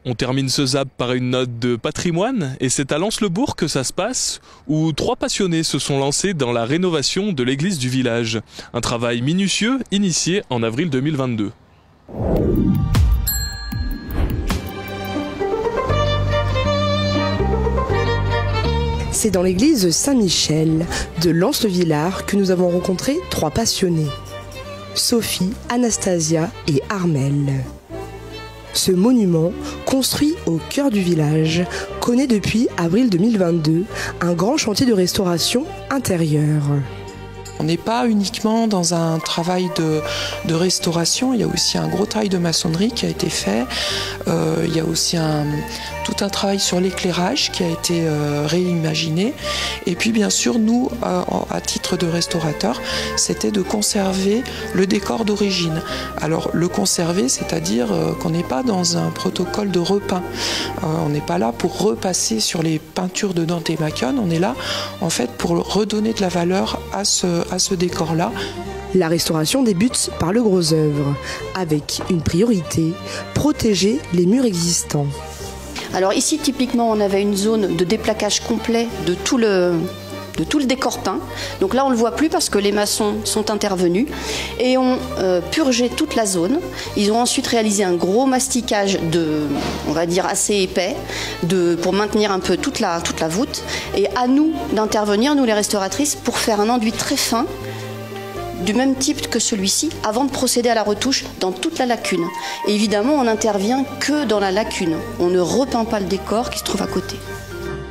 On termine ce zap par une note de patrimoine et c'est à Lens-le-Bourg que ça se passe, où 3 passionnés se sont lancés dans la rénovation de l'église du village. Un travail minutieux initié en avril 2022. C'est dans l'église Saint-Michel de Lens-le-Villard que nous avons rencontré 3 passionnés. Sophie, Anastasia et Armel. Ce monument, construit au cœur du village, connaît depuis avril 2022 un grand chantier de restauration intérieure. On n'est pas uniquement dans un travail de restauration, il y a aussi un gros travail de maçonnerie qui a été fait. Il y a aussi tout un travail sur l'éclairage qui a été réimaginé. Et puis bien sûr, nous, à titre de restaurateur, c'était de conserver le décor d'origine. Alors le conserver, c'est-à-dire qu'on n'est pas dans un protocole de repeint. On n'est pas là pour repasser sur les peintures de Dante et Macchione, on est là en fait pour redonner de la valeur à ce décor-là. La restauration débute par le gros œuvre, avec une priorité, protéger les murs existants. Alors ici, typiquement, on avait une zone de déplaquage complet de tout le décor peint. Donc là, on ne le voit plus parce que les maçons sont intervenus et ont purgé toute la zone. Ils ont ensuite réalisé un gros masticage on va dire assez épais, pour maintenir un peu toute la voûte. Et à nous d'intervenir, nous les restauratrices, pour faire un enduit très fin, du même type que celui-ci, avant de procéder à la retouche dans toute la lacune. Et évidemment, on n'intervient que dans la lacune. On ne repeint pas le décor qui se trouve à côté.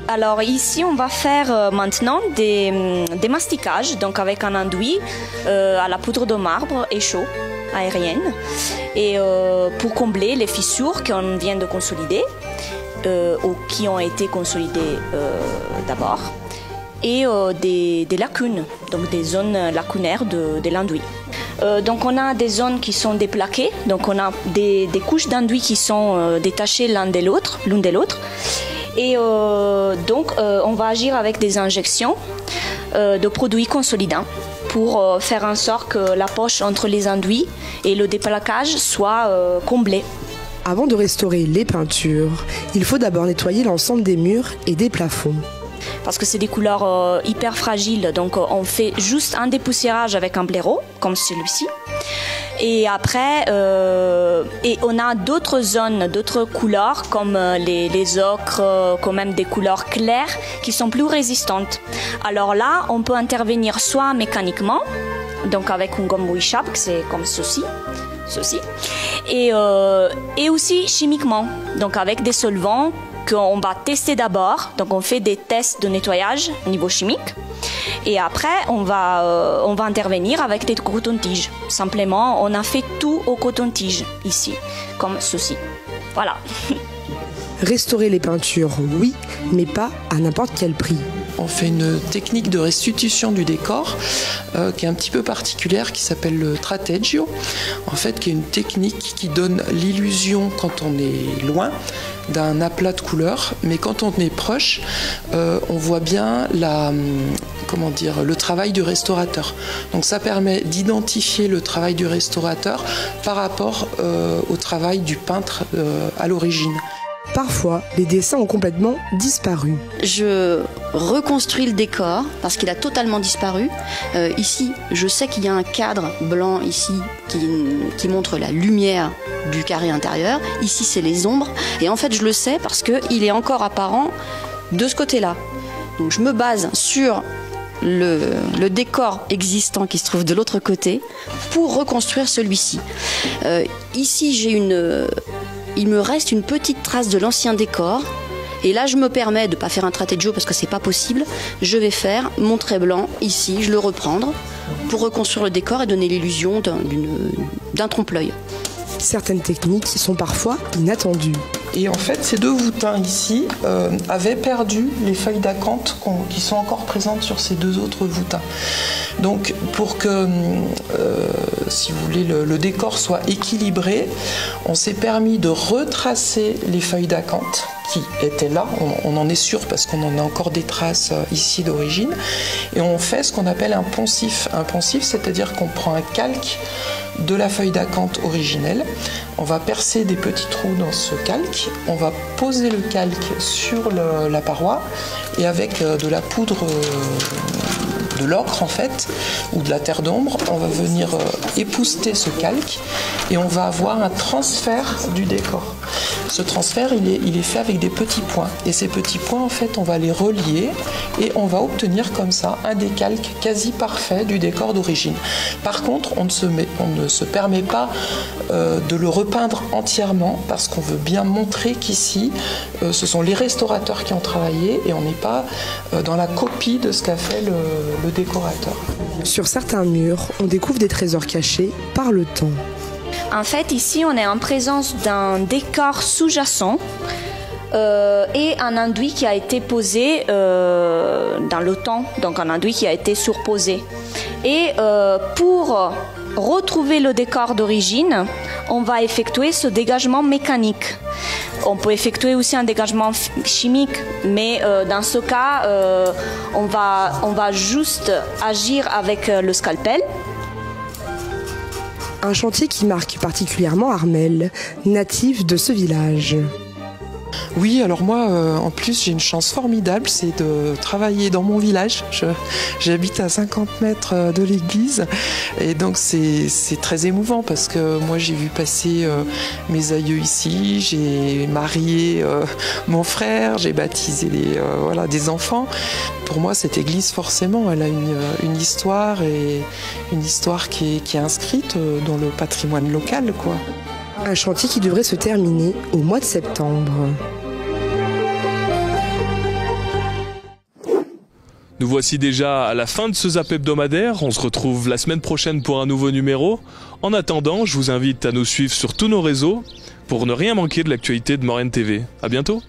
Alors ici, on va faire maintenant des masticages, donc avec un enduit à la poudre de marbre et chaud, aérienne, et pour combler les fissures qu'on vient de consolider, ou qui ont été consolidées d'abord, et des lacunes, donc des zones lacunaires de l'enduit. Donc on a des zones qui sont déplaquées, donc on a des couches d'enduit qui sont détachées l'une de l'autre. Et donc on va agir avec des injections de produits consolidants pour faire en sorte que la poche entre les enduits et le déplaquage soit comblée. Avant de restaurer les peintures, il faut d'abord nettoyer l'ensemble des murs et des plafonds. Parce que c'est des couleurs hyper fragiles, donc on fait juste un dépoussiérage avec un blaireau, comme celui-ci. Et après, et on a d'autres zones, d'autres couleurs, comme les ocres, quand même des couleurs claires, qui sont plus résistantes. Alors là, on peut intervenir soit mécaniquement, donc avec une gomme Wi-Shap, c'est comme ceci, et aussi chimiquement, donc avec des solvants qu'on va tester d'abord. Donc on fait des tests de nettoyage au niveau chimique et après on va intervenir avec des cotons-tiges. Simplement, on a fait tout au coton-tige ici, comme ceci. Voilà. Restaurer les peintures, oui, mais pas à n'importe quel prix. On fait une technique de restitution du décor qui est un petit peu particulière, qui s'appelle le trateggio, en fait, qui est une technique qui donne l'illusion, quand on est loin, d'un aplat de couleurs, mais quand on est proche, on voit bien le travail du restaurateur. Donc ça permet d'identifier le travail du restaurateur par rapport au travail du peintre à l'origine. Parfois, les dessins ont complètement disparu. Je reconstruis le décor parce qu'il a totalement disparu. Ici, je sais qu'il y a un cadre blanc ici qui montre la lumière du carré intérieur. Ici, c'est les ombres. Et en fait, je le sais parce qu'il est encore apparent de ce côté-là. Donc, je me base sur le décor existant qui se trouve de l'autre côté pour reconstruire celui-ci. Ici, il me reste une petite trace de l'ancien décor. Et là, je me permets de ne pas faire un trateggio parce que c'est pas possible. Je vais faire mon trait blanc ici, je le reprendre pour reconstruire le décor et donner l'illusion d'un trompe-l'œil. Certaines techniques sont parfois inattendues. Et en fait, ces 2 voûtins ici avaient perdu les feuilles d'acanthe qui sont encore présentes sur ces 2 autres voûtins. Donc, pour que, si vous voulez, le décor soit équilibré, on s'est permis de retracer les feuilles d'acanthe qui étaient là. On en est sûr parce qu'on en a encore des traces ici d'origine. Et on fait ce qu'on appelle un poncif. Un poncif, c'est-à-dire qu'on prend un calque de la feuille d'acanthe originelle. On va percer des petits trous dans ce calque. On va poser le calque sur la paroi et avec de la poudre de l'ocre en fait, ou de la terre d'ombre, on va venir épousseter ce calque et on va avoir un transfert du décor. Ce transfert, il est fait avec des petits points. Et ces petits points, en fait, on va les relier et on va obtenir comme ça un décalque quasi parfait du décor d'origine. Par contre, on ne se permet pas de le repeindre entièrement parce qu'on veut bien montrer qu'ici, ce sont les restaurateurs qui ont travaillé et on n'est pas dans la copie de ce qu'a fait le décorateur. Sur certains murs, on découvre des trésors cachés par le temps. En fait, ici, on est en présence d'un décor sous-jacent et un enduit qui a été posé dans le temps, donc un enduit qui a été surposé. Et pour retrouver le décor d'origine, on va effectuer ce dégagement mécanique. On peut effectuer aussi un dégagement chimique, mais dans ce cas, on va juste agir avec le scalpel. Un chantier qui marque particulièrement Armelle, native de ce village. Oui, alors moi, en plus, j'ai une chance formidable, c'est de travailler dans mon village. J'habite à 50 mètres de l'église et donc c'est très émouvant parce que moi, j'ai vu passer mes aïeux ici, j'ai marié mon frère, j'ai baptisé des enfants. Pour moi, cette église, forcément, elle a une histoire et une histoire qui est inscrite dans le patrimoine local, quoi. Un chantier qui devrait se terminer au mois de septembre. Nous voici déjà à la fin de ce Zap hebdomadaire. On se retrouve la semaine prochaine pour un nouveau numéro. En attendant, je vous invite à nous suivre sur tous nos réseaux pour ne rien manquer de l'actualité de Maureen TV. À bientôt.